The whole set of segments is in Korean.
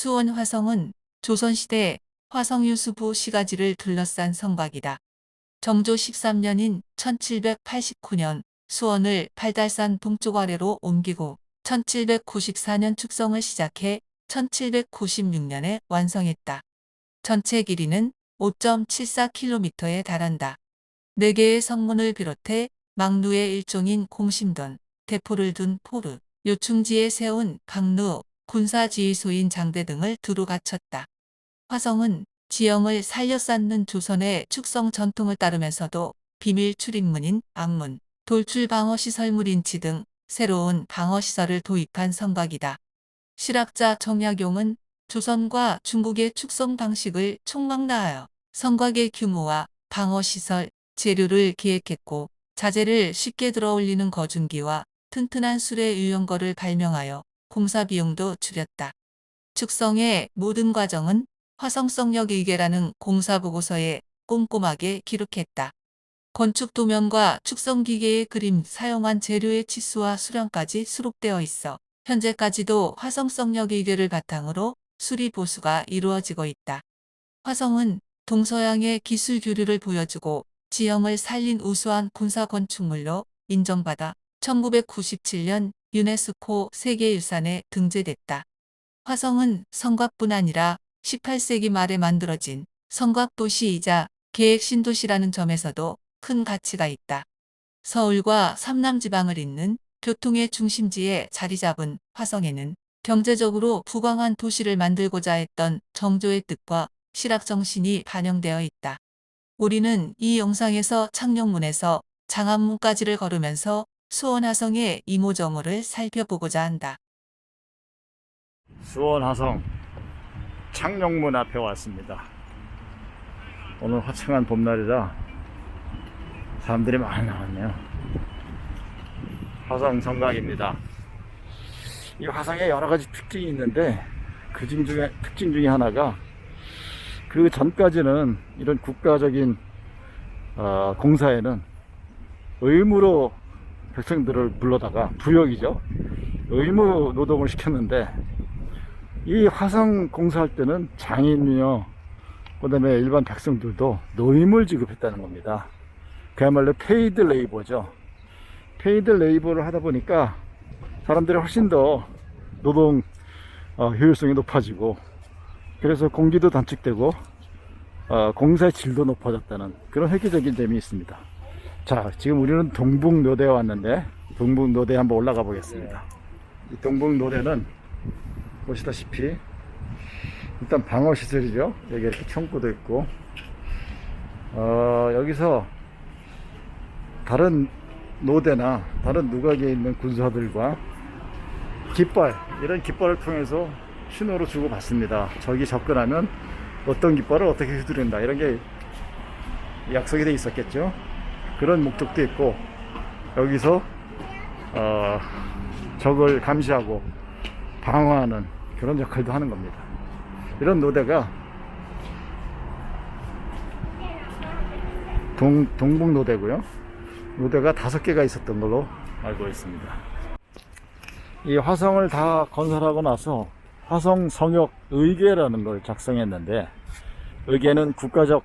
수원 화성은 조선시대 화성유수부 시가지를 둘러싼 성곽이다. 정조 13년인 1789년 수원을 팔달산 동쪽 아래로 옮기고 1794년 축성을 시작해 1796년에 완성했다. 전체 길이는 5.74km에 달한다. 4개의 성문을 비롯해 망루의 일종인 공심돈, 대포를 둔 포르, 요충지에 세운 강루, 군사지휘소인 장대 등을 두루 갖췄다. 화성은 지형을 살려 쌓는 조선의 축성 전통을 따르면서도 비밀 출입문인 앞문, 돌출 방어시설 인치 등 새로운 방어시설을 도입한 성곽이다. 실학자 정약용은 조선과 중국의 축성 방식을 총망라하여 성곽의 규모와 방어시설, 재료를 기획했고 자재를 쉽게 들어올리는 거중기와 튼튼한 수레 유연거를 발명하여 공사 비용도 줄였다. 축성의 모든 과정은 화성성역 의계라는 공사보고서에 꼼꼼하게 기록했다. 건축 도면과 축성 기계의 그림, 사용한 재료의 치수와 수량까지 수록되어 있어 현재까지도 화성성역 의계를 바탕으로 수리 보수가 이루어지고 있다. 화성은 동서양의 기술 교류를 보여주고 지형을 살린 우수한 군사 건축물로 인정받아 1997년 유네스코 세계유산에 등재됐다. 화성은 성곽뿐 아니라 18세기 말에 만들어진 성곽도시이자 계획신도시라는 점에서도 큰 가치가 있다. 서울과 삼남지방을 잇는 교통의 중심지에 자리 잡은 화성에는 경제적으로 부강한 도시를 만들고자 했던 정조의 뜻과 실학정신이 반영되어 있다. 우리는 이 영상에서 창녕문에서 장안문까지를 걸으면서 수원 화성의 이모저모를 살펴보고자 한다. 수원 화성 창녕문 앞에 왔습니다. 오늘 화창한 봄날이라 사람들이 많이 나왔네요. 화성 성곽입니다. 이 화성에 여러가지 특징이 있는데 그 특징 중에 하나가 그 전까지는 이런 국가적인 공사에는 의무로 백성들을 불러다가 부역이죠. 의무 노동을 시켰는데 이 화성 공사할 때는 장인이요, 그 다음에 일반 백성들도 노임을 지급했다는 겁니다. 그야말로 페이드 레이버죠. 페이드 레이버를 하다 보니까 사람들이 훨씬 더 노동 효율성이 높아지고, 그래서 공기도 단축되고 공사의 질도 높아졌다는 그런 획기적인 점이 있습니다. 자, 지금 우리는 동북노대에 왔는데 동북노대에 한번 올라가 보겠습니다. 이 동북노대는 보시다시피 일단 방어시설이죠. 여기 이렇게 창고도 있고, 여기서 다른 노대나 다른 누각에 있는 군사들과 깃발, 이런 깃발을 통해서 신호를 주고 받습니다. 저기 접근하면 어떤 깃발을 어떻게 휘두른다, 이런 게 약속이 돼 있었겠죠. 그런 목적도 있고, 여기서 적을 감시하고 방어하는 그런 역할도 하는 겁니다. 이런 노대가 동북노대고요. 노대가 5개가 있었던 걸로 알고 있습니다. 이 화성을 다 건설하고 나서 화성 성역 의궤라는 걸 작성했는데, 의궤는 국가적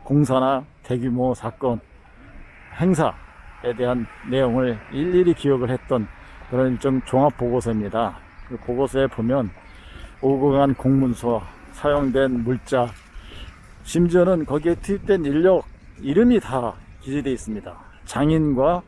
공사나 대규모 사건, 행사에 대한 내용을 일일이 기억을 했던 그런 일종 종합 보고서입니다. 그 보고서에 보면 오고간 공문서, 사용된 물자, 심지어는 거기에 투입된 인력 이름이 다 기재되어 있습니다. 장인과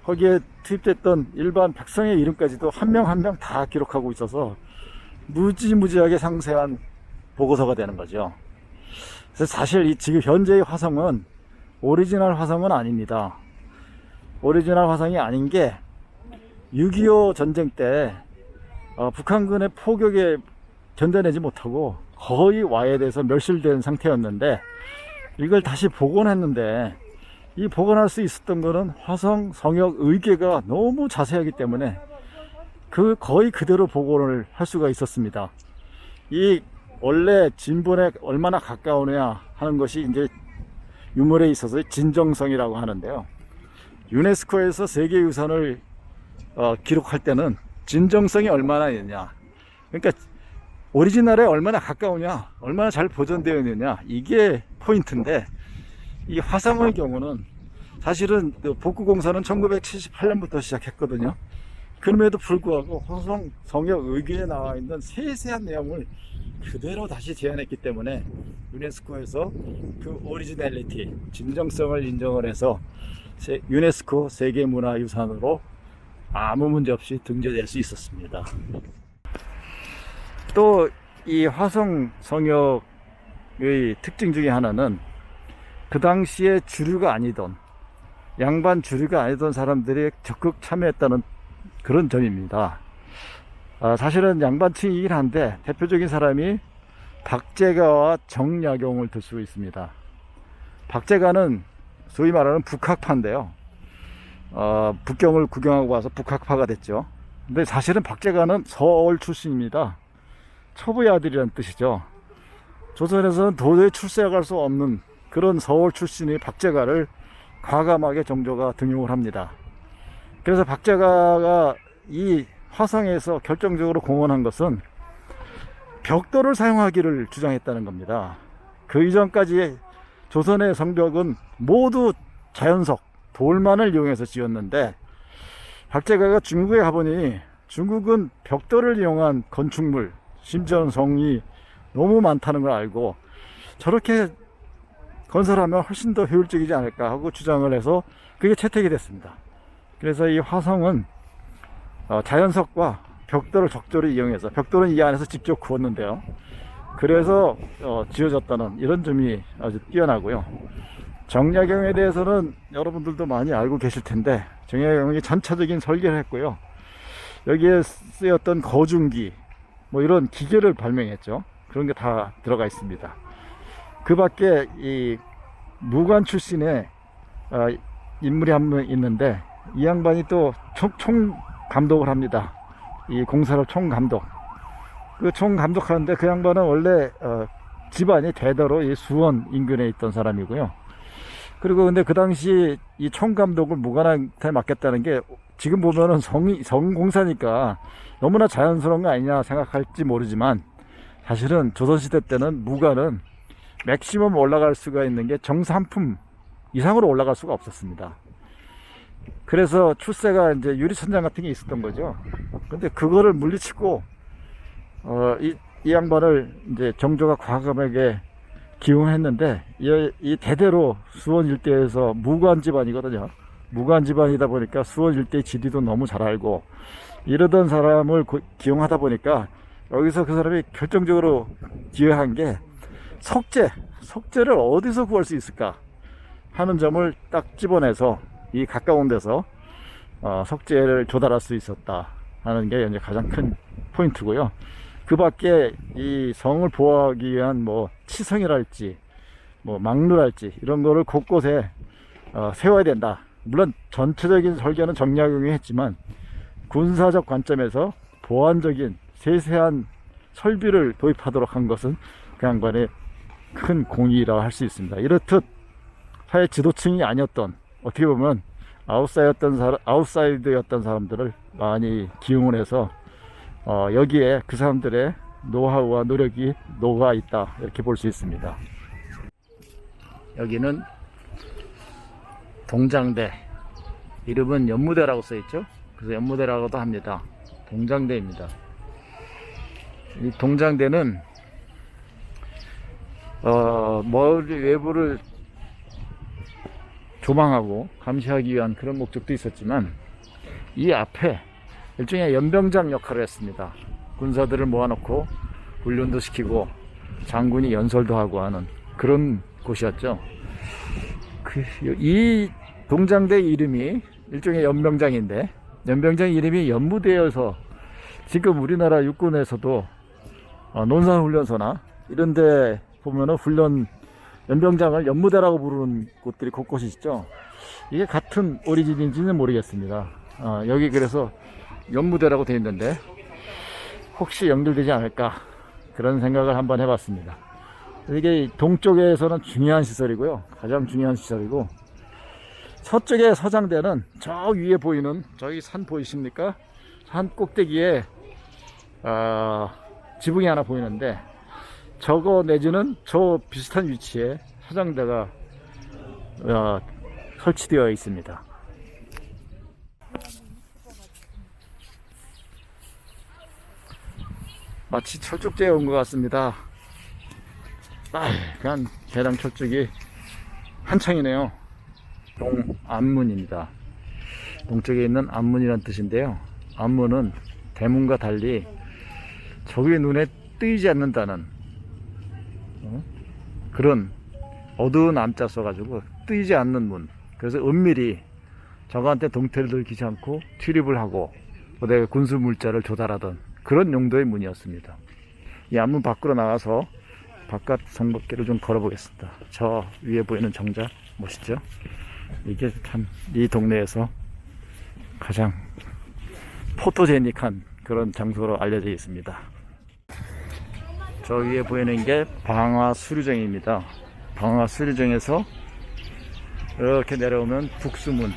거기에 투입됐던 일반 백성의 이름까지도 한 명 한 명 다 기록하고 있어서 무지무지하게 상세한 보고서가 되는 거죠. 그래서 사실 이 지금 현재의 화성은 오리지널 화성은 아닙니다. 오리지널 화성이 아닌 게 6.25 전쟁 때 북한군의 포격에 견뎌내지 못하고 거의 와해돼서 멸실된 상태였는데, 이걸 다시 복원했는데, 이 복원할 수 있었던 거는 화성 성역 의궤가 너무 자세하기 때문에 그 거의 그대로 복원을 할 수가 있었습니다. 이 원래 진본에 얼마나 가까우냐 하는 것이 이제 유물에 있어서 진정성이라고 하는데요. 유네스코에서 세계유산을 기록할 때는 진정성이 얼마나 있냐, 그러니까 오리지널에 얼마나 가까우냐, 얼마나 잘 보존되어 있느냐, 이게 포인트인데, 이 화성의 경우는 사실은 복구공사는 1978년부터 시작했거든요. 그럼에도 불구하고 화성 성역 의궤에 나와 있는 세세한 내용을 그대로 다시 재현했기 때문에 유네스코에서 그 오리지널리티, 진정성을 인정을 해서 유네스코 세계문화유산으로 아무 문제 없이 등재될 수 있었습니다. 또 이 화성 성역의 특징 중에 하나는 그 당시에 주류가 아니던, 양반 주류가 아니던 사람들이 적극 참여했다는 그런 점입니다. 사실은 양반층이긴 한데 대표적인 사람이 박제가와 정약용을 들 수 있습니다. 박제가는 소위 말하는 북학파인데요. 북경을 구경하고 와서 북학파가 됐죠. 근데 사실은 박제가는 서울 출신입니다. 초부의 아들이라는 뜻이죠. 조선에서는 도저히 출세할 수 없는 그런 서울 출신의 박제가를 과감하게 정조가 등용을 합니다. 그래서 박제가가 이 화성에서 결정적으로 공헌한 것은 벽돌을 사용하기를 주장했다는 겁니다. 그 이전까지 조선의 성벽은 모두 자연석, 돌만을 이용해서 지었는데, 박제가가 중국에 가보니 중국은 벽돌을 이용한 건축물, 심지어는 성이 너무 많다는 걸 알고 저렇게 건설하면 훨씬 더 효율적이지 않을까 하고 주장을 해서 그게 채택이 됐습니다. 그래서 이 화성은 자연석과 벽돌을 적절히 이용해서, 벽돌은 이 안에서 직접 구웠는데요, 그래서 지어졌다는 이런 점이 아주 뛰어나고요. 정약용에 대해서는 여러분들도 많이 알고 계실 텐데, 정약용이 전차적인 설계를 했고요, 여기에 쓰였던 거중기, 뭐 이런 기계를 발명했죠. 그런 게 다 들어가 있습니다. 그 밖에 이 무관 출신의 인물이 한 명 있는데, 이 양반이 또 총 감독을 합니다. 이 공사를 총 감독. 그 총 감독하는데 그 양반은 원래 집안이 대대로 이 수원 인근에 있던 사람이고요. 그리고 근데 그 당시 이 총 감독을 무관한테 맡겼다는 게, 지금 보면은 성공사니까 너무나 자연스러운 거 아니냐 생각할지 모르지만, 사실은 조선시대 때는 무관은 맥시멈 올라갈 수가 있는 게 정삼품 이상으로 올라갈 수가 없었습니다. 그래서 출세가 이제 유리천장 같은 게 있었던 거죠. 근데 그거를 물리치고 이 양반을 이제 정조가 과감하게 기용했는데, 이 대대로 수원 일대에서 무관 집안이거든요. 무관 집안이다 보니까 수원 일대 지리도 너무 잘 알고, 이러던 사람을 기용하다 보니까 여기서 그 사람이 결정적으로 기여한 게 석재를 어디서 구할 수 있을까 하는 점을 딱 집어내서 이 가까운 데서 석재를 조달할 수 있었다 하는 게 이제 가장 큰 포인트고요. 그 밖에 이 성을 보호하기 위한 뭐 치성이랄지 뭐 막루랄지 이런 거를 곳곳에 세워야 된다. 물론 전체적인 설계는 정약용이 했지만, 군사적 관점에서 보안적인 세세한 설비를 도입하도록 한 것은 그 양반의 큰 공이라고 할 수 있습니다. 이렇듯 사회 지도층이 아니었던, 어떻게 보면 아웃사이드였던 사람들을 많이 기용을 해서 여기에 그 사람들의 노하우와 노력이 녹아 있다, 이렇게 볼 수 있습니다. 여기는 동장대, 이름은 연무대라고 써있죠. 그래서 연무대라고도 합니다. 동장대입니다. 이 동장대는 머리 외부를 조망하고 감시하기 위한 그런 목적도 있었지만, 이 앞에 일종의 연병장 역할을 했습니다. 군사들을 모아놓고 훈련도 시키고 장군이 연설도 하고 하는 그런 곳이었죠. 이 동장대 이름이 일종의 연병장인데, 연병장 이름이 연무대여서 지금 우리나라 육군에서도 논산훈련소나 이런데 보면은 연병장을 연무대라고 부르는 곳들이 곳곳이 있죠. 이게 같은 오리진인지는 모르겠습니다. 여기 그래서 연무대라고 되어 있는데 혹시 연결되지 않을까, 그런 생각을 한번 해봤습니다. 이게 동쪽에서는 중요한 시설이고요, 가장 중요한 시설이고, 서쪽의 서장대는 저 위에 보이는 저기 산 보이십니까? 산 꼭대기에 지붕이 하나 보이는데 저거 내지는 저 비슷한 위치에 화장대가 설치되어 있습니다. 마치 철쭉제에 온 것 같습니다. 그냥 계량 철쭉이 한창이네요. 동안문입니다. 동쪽에 있는 안문이란 뜻인데요. 안문은 대문과 달리 적의 눈에 뜨이지 않는다는 그런 어두운 암자 써가지고 뜨이지 않는 문. 그래서 은밀히 적한테 동태를 들키지 않고 출입을 하고 내가 군수 물자를 조달하던 그런 용도의 문이었습니다. 이 안문 밖으로 나가서 바깥 성밖길을 좀 걸어보겠습니다. 저 위에 보이는 정자 멋있죠? 이게 참 이 동네에서 가장 포토제닉한 그런 장소로 알려져 있습니다. 저 위에 보이는 게 방화수류정입니다. 방화수류정에서 이렇게 내려오면 북수문,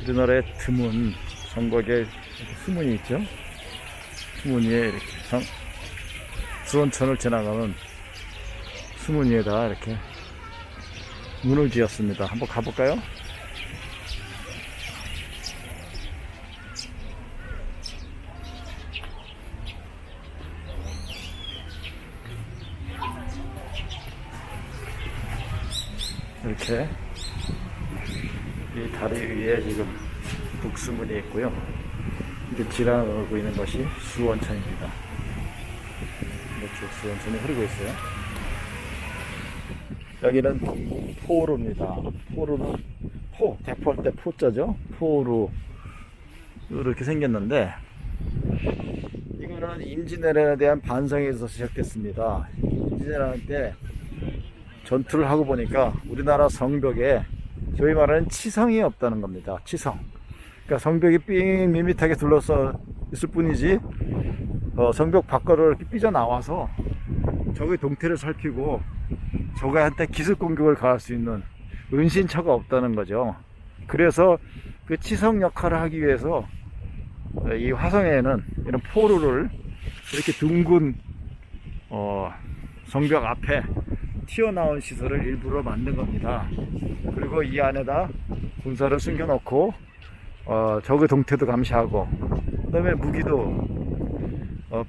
우리나라의 드문 성곽에 수문이 있죠. 수문 위에 이렇게 수원천을 지나가는 수문 위에다 이렇게 문을 지었습니다. 한번 가볼까요? 이렇게 이 다리 위에 지금 북수문이 있고요. 이렇게 지나가고 있는 것이 수원천입니다. 이렇게 수원천이 흐르고 있어요. 여기는 포루입니다. 포루는 대포할 때 포자죠. 포루 이렇게 생겼는데 이거는 임진왜란에 대한 반성에서 시작됐습니다. 임진왜란 때 전투를 하고 보니까 우리나라 성벽에 저희 말하는 치성이 없다는 겁니다. 치성. 그러니까 성벽이 삥 밋밋하게 둘러서 있을 뿐이지 성벽 밖으로 이렇게 삐져나와서 적의 동태를 살피고 적한테 기습 공격을 가할 수 있는 은신처가 없다는 거죠. 그래서 그 치성 역할을 하기 위해서 이 화성에는 이런 포루를 이렇게 둥근 성벽 앞에 튀어나온 시설을 일부러 만든 겁니다. 그리고 이 안에다 군사를 숨겨놓고 적의 동태도 감시하고 그 다음에 무기도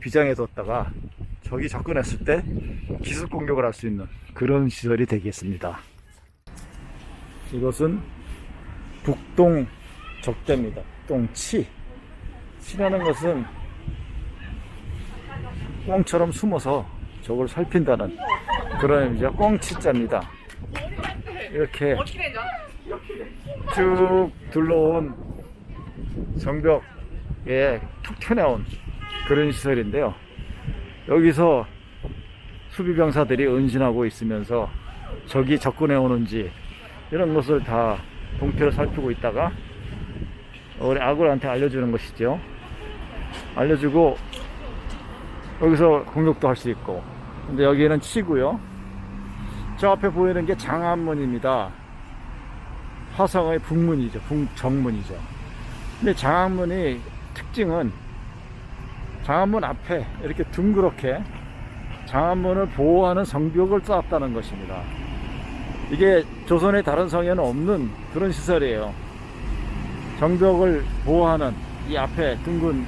비장해 뒀다가 적이 접근했을 때 기습 공격을 할 수 있는 그런 시설이 되겠습니다. 이것은 북동 적대입니다. 북동치. 치라는 것은 꽁처럼 숨어서 적을 살핀다는 그런 의미죠. 꽁치자입니다. 이렇게 쭉 둘러온 성벽에 툭 튀어나온 그런 시설인데요. 여기서 수비병사들이 은신하고 있으면서 적이 접근해 오는지 이런 것을 다 동태로 살피고 있다가 우리 아굴한테 알려주는 것이죠. 알려주고 여기서 공격도 할 수 있고. 근데 여기는 치고요. 저 앞에 보이는 게 장안문입니다. 화성의 북문이죠. 북정문이죠. 근데 장안문이 특징은 장안문 앞에 이렇게 둥그렇게 장안문을 보호하는 성벽을 쌓았다는 것입니다. 이게 조선의 다른 성에는 없는 그런 시설이에요. 성벽을 보호하는 이 앞에 둥근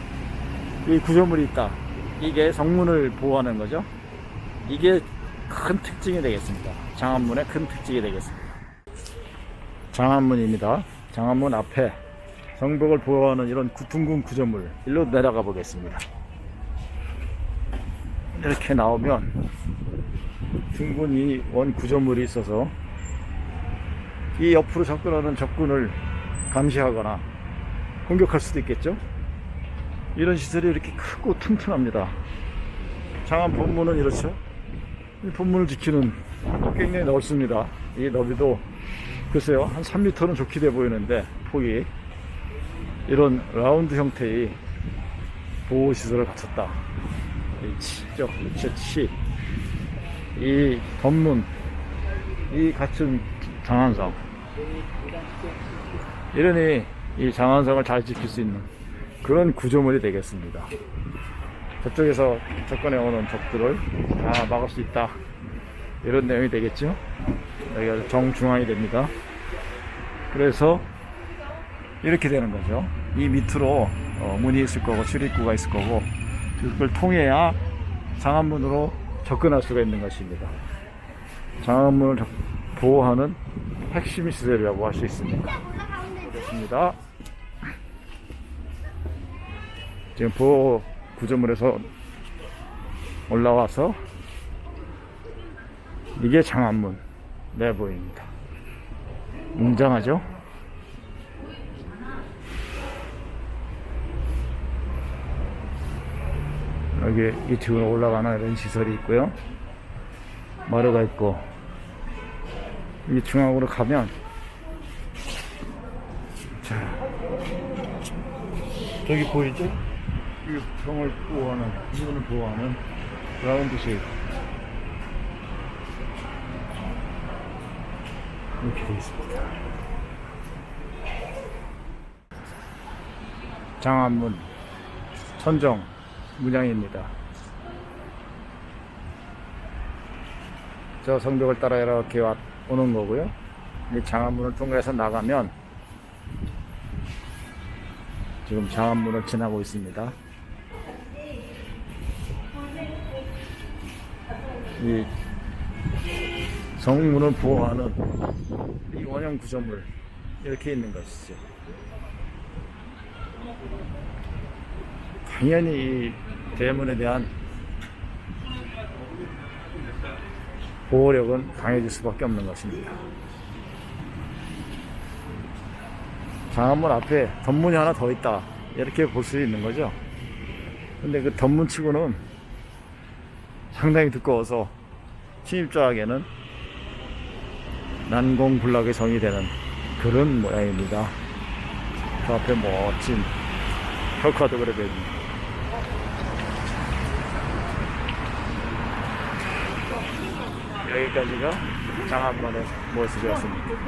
이 구조물이 있다. 이게 성문을 보호하는 거죠. 이게 큰 특징이 되겠습니다. 장안문의 큰 특징이 되겠습니다. 장안문입니다. 장안문 앞에 성벽을 보호하는 이런 둥근 구조물 일로 내려가 보겠습니다. 이렇게 나오면 둥근 이 원 구조물이 있어서 이 옆으로 접근하는 적군을 감시하거나 공격할 수도 있겠죠. 이런 시설이 이렇게 크고 튼튼합니다. 장안 본문은 이렇죠. 이 본문을 지키는 굉장히 넓습니다. 이 너비도 글쎄요 한 3m는 좋게 돼 보이는데 폭이 이런 라운드 형태의 보호시설을 갖췄다. 이 치죠. 치. 이 덧문, 이 갖춘 장안성. 이러니 이 장안성을 잘 지킬 수 있는 그런 구조물이 되겠습니다. 그쪽에서 접근해 오는 적들을 다 막을 수 있다, 이런 내용이 되겠죠. 여기가 정중앙이 됩니다. 그래서 이렇게 되는 거죠. 이 밑으로 문이 있을 거고 출입구가 있을 거고, 그걸 통해야 장안문으로 접근할 수가 있는 것입니다. 장안문을 보호하는 핵심 시설이라고 할 수 있습니다. 그렇습니다. 지금 보호 구조물에서 올라와서 이게 장안문 내부입니다. 웅장하죠? 여기 2층으로 올라가는 이런 시설이 있고요. 마루가 있고, 이 중앙으로 가면, 자, 저기 보이죠? 이 병을 보호하는, 이분을 보호하는 라운드실, 이렇게 되어 있습니다. 장안문 천정 문양입니다. 저 성벽을 따라 이렇게 오는 거고요. 이 장안문을 통해서 나가면 지금 장안문을 지나고 있습니다. 이 성문을 보호하는 이 원형 구조물, 이렇게 있는 것이죠. 당연히 이 대문에 대한 보호력은 강해질 수밖에 없는 것입니다. 장안문 앞에 덧문이 하나 더 있다, 이렇게 볼 수 있는 거죠. 근데 그 덧문치고는 상당히 두꺼워서 침입자에게는 난공불락의 성이 되는 그런 모양입니다. 그 앞에 멋진 벽화도 그래 보입니다. 여기까지가 장안문의 모습이었습니다.